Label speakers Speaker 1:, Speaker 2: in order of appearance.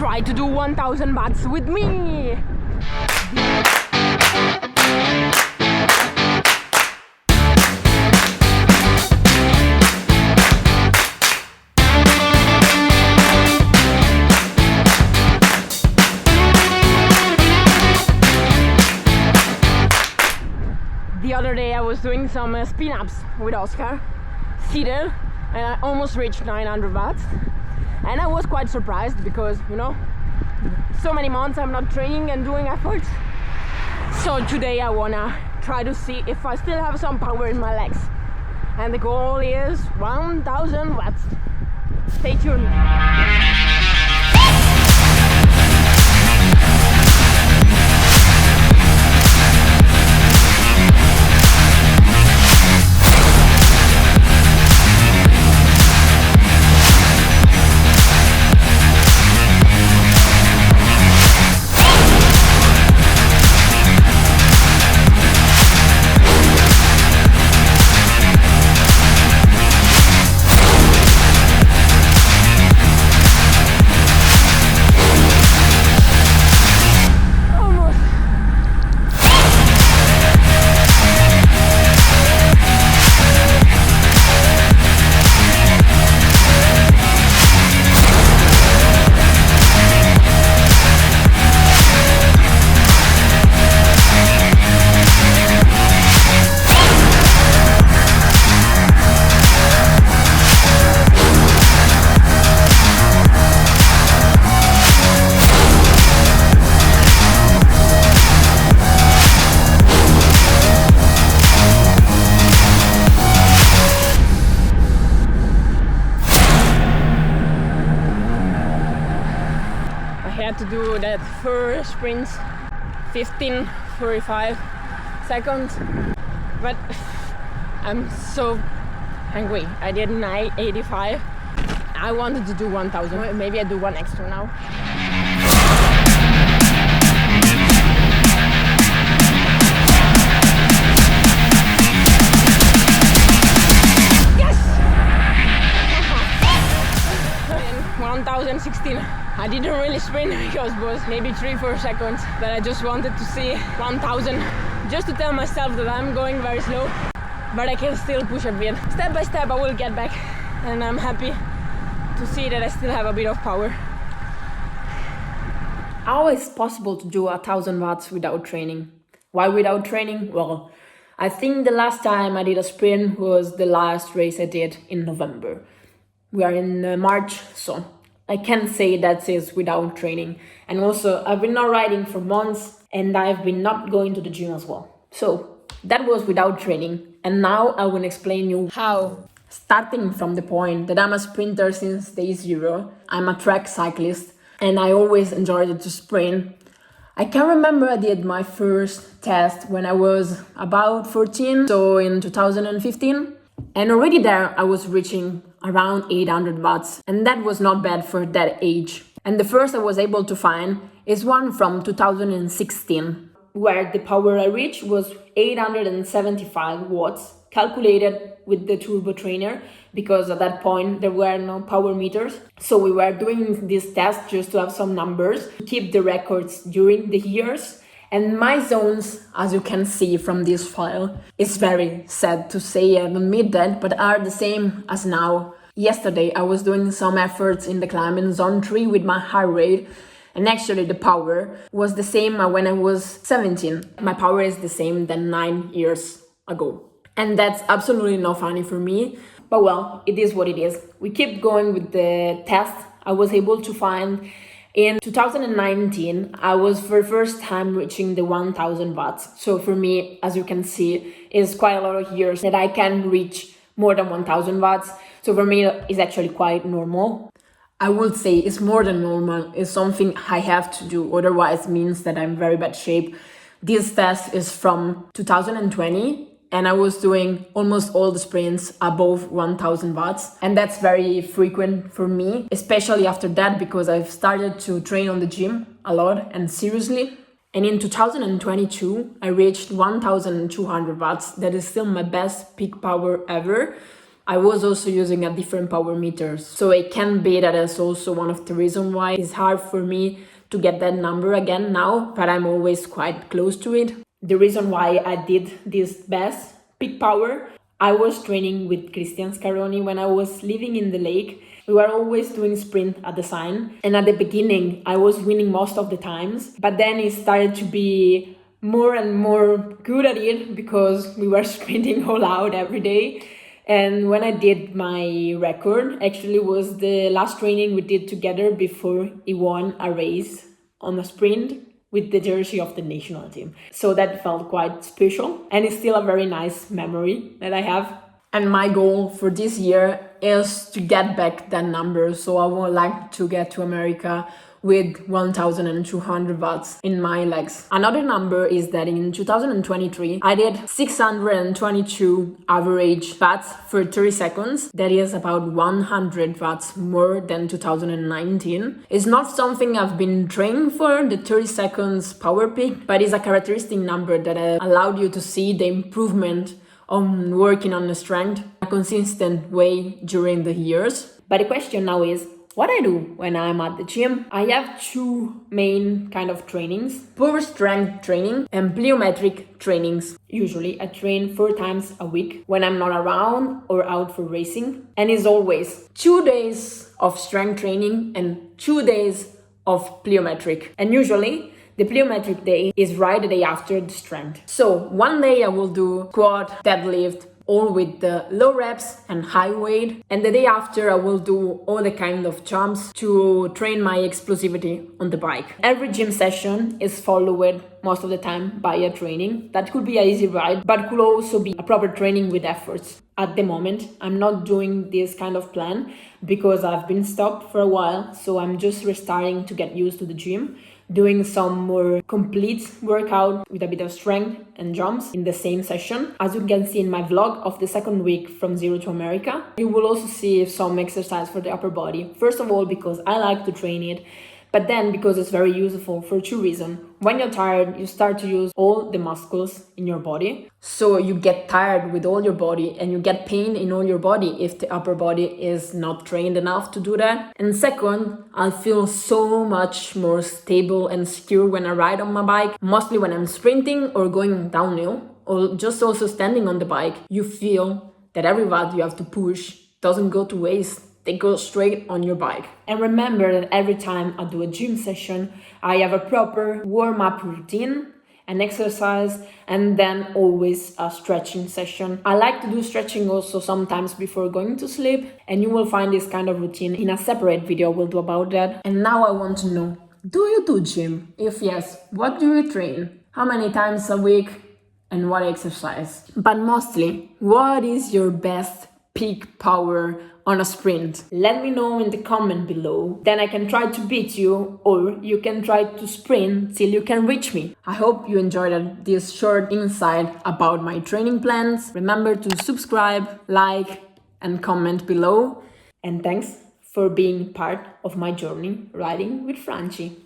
Speaker 1: try to do 1000 watts with me. The other day I was doing some spin-ups with Oskar, seated, and I almost reached 900 watts. And I was quite surprised because, you know, so many months I'm not training and doing efforts. So today I wanna try to see if I still have some power in my legs. And the goal is 1000 watts. Stay tuned. To do that first sprint 15:45 seconds, but I'm so hungry. I did 9:85. I wanted to do 1000. Maybe I do one extra now. Yes! 1016. I didn't really sprint because it was maybe 3-4 seconds, but I just wanted to see 1000 just to tell myself that I'm going very slow, but I can still push a bit. Step by step I will get back, and I'm happy to see that I still have a bit of power. How is it possible to do 1000 watts without training? Why without training? Well, I think the last time I did a sprint was the last race I did in November. We are in March, so I can't say that is without training. And also, I've been not riding for months and I've been not going to the gym as well. So that was without training. And now I will explain you how. Starting from the point that I'm a sprinter since day zero, I'm a track cyclist and I always enjoyed to sprint. I can remember I did my first test when I was about 14, so in 2015. And already there I was reaching around 800 watts, and that was not bad for that age. And the first I was able to find is one from 2016, where the power I reached was 875 watts, calculated with the turbo trainer, because at that point there were no power meters. So we were doing this test just to have some numbers, to keep the records during the years. And my zones, as you can see from this file, is very sad to say and admit that, but are the same as now. Yesterday I was doing some efforts in the climb in zone 3 with my heart rate, and actually the power was the same when I was 17. My power is the same than 9 years ago. And that's absolutely not funny for me, but well, it is what it is. We keep going with the test. I was able to find in 2019, I was for the first time reaching the 1000 watts. So for me, as you can see, it's quite a lot of years that I can reach more than 1000 watts. So for me, it's actually quite normal. I would say it's more than normal. It's something I have to do. Otherwise, it means that I'm in very bad shape. This test is from 2020. And I was doing almost all the sprints above 1000 watts. And that's very frequent for me, especially after that, because I've started to train on the gym a lot and seriously. And in 2022, I reached 1200 watts. That is still my best peak power ever. I was also using a different power meter. So it can be that is also one of the reasons why it's hard for me to get that number again now, but I'm always quite close to it. The reason why I did this best peak power, I was training with Christian Scaroni when I was living in the lake. We were always doing sprint at the sign, and at the beginning I was winning most of the times, but then it started to be more and more good at it because we were sprinting all out every day. And when I did my record, actually was the last training we did together before he won a race on a sprint with the jersey of the national team. So that felt quite special, and it's still a very nice memory that I have. And my goal for this year is to get back that number. So I would like to get to America with 1,200 watts in my legs. Another number is that in 2023, I did 622 average watts for 30 seconds. That is about 100 watts more than 2019. It's not something I've been training for, the 30 seconds power peak, but it's a characteristic number that allowed you to see the improvement on working on the strength a consistent way during the years. But the question now is, what I do when I'm at the gym? I have two main kind of trainings: pure strength training and plyometric trainings. Usually I train 4 times a week when I'm not around or out for racing. And it's always 2 days of strength training and 2 days of plyometric. And usually the plyometric day is right the day after the strength. So one day I will do squat, deadlift, all with the low reps and high weight, and the day after I will do all the kind of jumps to train my explosivity on the bike. Every gym session is followed most of the time by a training. That could be an easy ride, but could also be a proper training with efforts. At the moment, I'm not doing this kind of plan because I've been stopped for a while, so I'm just restarting to get used to the gym, doing some more complete workout with a bit of strength and jumps in the same session. As you can see in my vlog of the second week from Zero to America, you will also see some exercise for the upper body. First of all, because I like to train it, but then because it's very useful for 2 reasons. When you're tired, you start to use all the muscles in your body. So you get tired with all your body and you get pain in all your body if the upper body is not trained enough to do that. And second, I feel so much more stable and secure when I ride on my bike, mostly when I'm sprinting or going downhill or just also standing on the bike. You feel that every watt you have to push doesn't go to waste. They go straight on your bike. And remember that every time I do a gym session, I have a proper warm-up routine, an exercise, and then always a stretching session. I like to do stretching also sometimes before going to sleep, and you will find this kind of routine in a separate video we'll do about that. And now I want to know, do you do gym? If yes, what do you train? How many times a week? And what exercise? But mostly, what is your best peak power on a sprint? Let me know in the comment below, then I can try to beat you, or you can try to sprint till you can reach me. I hope you enjoyed this short insight about my training plans. Remember to subscribe, like and comment below, and thanks for being part of my journey riding with Franci.